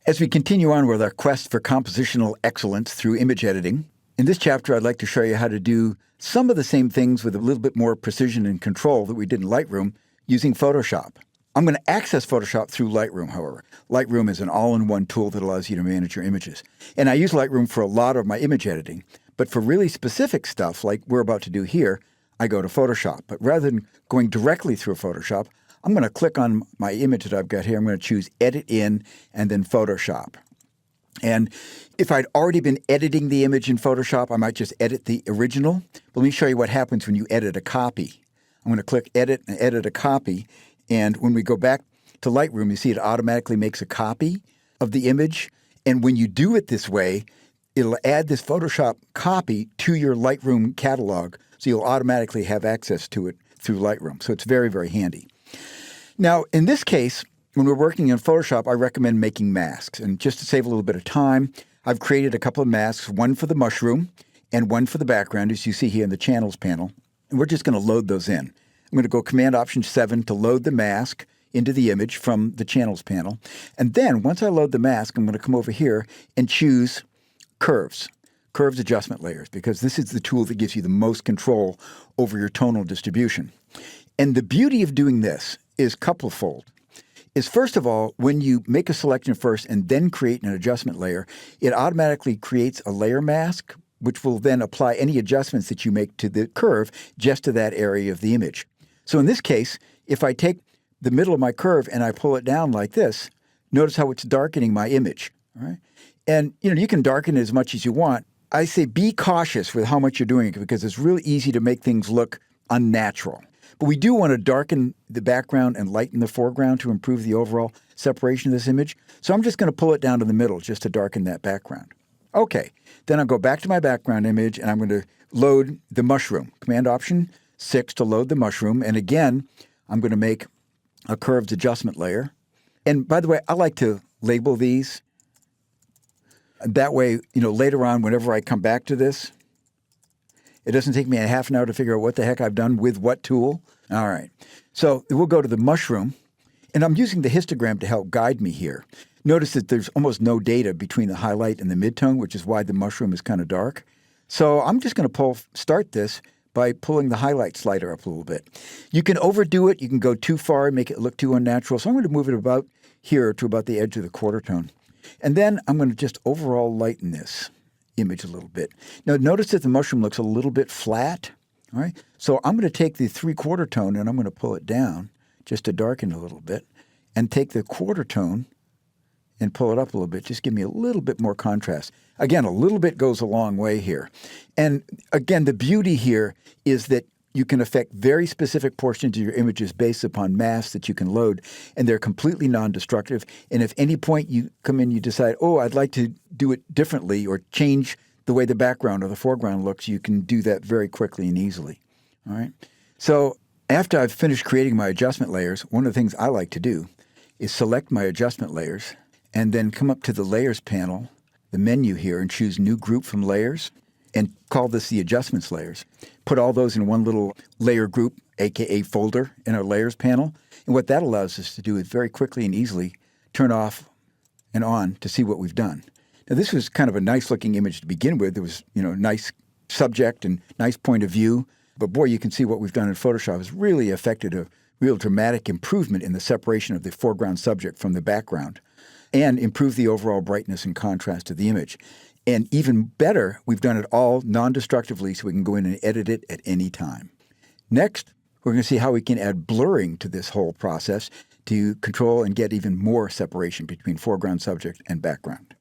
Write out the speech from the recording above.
As we continue on with our quest for compositional excellence through image editing, in this chapter I'd like to show you how to do some of the same things with a little bit more precision and control that we did in Lightroom using Photoshop. I'm going to access Photoshop through Lightroom, however. Lightroom is an all-in-one tool that allows you to manage your images. And I use Lightroom for a lot of my image editing, but for really specific stuff like we're about to do here, I go to Photoshop. But rather than going directly through Photoshop, I'm going to click on my image that I've got here. I'm going to choose Edit In and then Photoshop. And if I'd already been editing the image in Photoshop, I might just edit the original. But let me show you what happens when you edit a copy. I'm going to click Edit and edit a copy. And when we go back to Lightroom, you see it automatically makes a copy of the image. And when you do it this way, it'll add this Photoshop copy to your Lightroom catalog. So you'll automatically have access to it through Lightroom. So it's very, very handy. Now, in this case, when we're working in Photoshop, I recommend making masks. And just to save a little bit of time, I've created a couple of masks, one for the mushroom and one for the background, as you see here in the Channels panel. And we're just going to load those in. I'm going to go Command-Option-7 to load the mask into the image from the Channels panel. And then once I load the mask, I'm going to come over here and choose Curves adjustment layers, because this is the tool that gives you the most control over your tonal distribution. And the beauty of doing this is couple-fold. Is first of all, when you make a selection first and then create an adjustment layer, it automatically creates a layer mask, which will then apply any adjustments that you make to the curve just to that area of the image. So in this case, if I take the middle of my curve and I pull it down like this, notice how it's darkening my image. All right? And you can darken it as much as you want. I say be cautious with how much you're doing it because it's really easy to make things look unnatural. But we do want to darken the background and lighten the foreground to improve the overall separation of this image. So I'm just going to pull it down to the middle just to darken that background. Okay, then I'll go back to my background image and I'm going to load the mushroom. Command-Option-6 to load the mushroom. And again, I'm going to make a curved adjustment layer. And by the way, I like to label these. That way, later on, whenever I come back to this, it doesn't take me a half an hour to figure out what the heck I've done with what tool. All right. So we'll go to the mushroom, and I'm using the histogram to help guide me here. Notice that there's almost no data between the highlight and the midtone, which is why the mushroom is kind of dark. So I'm just going to start this by pulling the highlight slider up a little bit. You can overdo it. You can go too far and make it look too unnatural. So I'm going to move it about here to about the edge of the quarter tone. And then I'm going to just overall lighten this image a little bit. Now notice that the mushroom looks a little bit flat. All right. So I'm going to take the 3/4 tone and I'm going to pull it down just to darken it a little bit and take the quarter tone and pull it up a little bit. Just give me a little bit more contrast. Again, a little bit goes a long way here. And again, the beauty here is that you can affect very specific portions of your images based upon masks that you can load, and they're completely non-destructive. And if any point you come in, you decide, I'd like to do it differently or change the way the background or the foreground looks, you can do that very quickly and easily. All right. So after I've finished creating my adjustment layers, one of the things I like to do is select my adjustment layers and then come up to the Layers panel, the menu here, and choose New Group from Layers and call this the Adjustments layers. Put all those in one little layer group, aka folder, in our Layers panel. And what that allows us to do is very quickly and easily turn off and on to see what we've done. Now, this was kind of a nice-looking image to begin with. There was, nice subject and nice point of view. But boy, you can see what we've done in Photoshop has really affected a real dramatic improvement in the separation of the foreground subject from the background and improved the overall brightness and contrast of the image. And even better, we've done it all non-destructively so we can go in and edit it at any time. Next, we're going to see how we can add blurring to this whole process to control and get even more separation between foreground subject and background.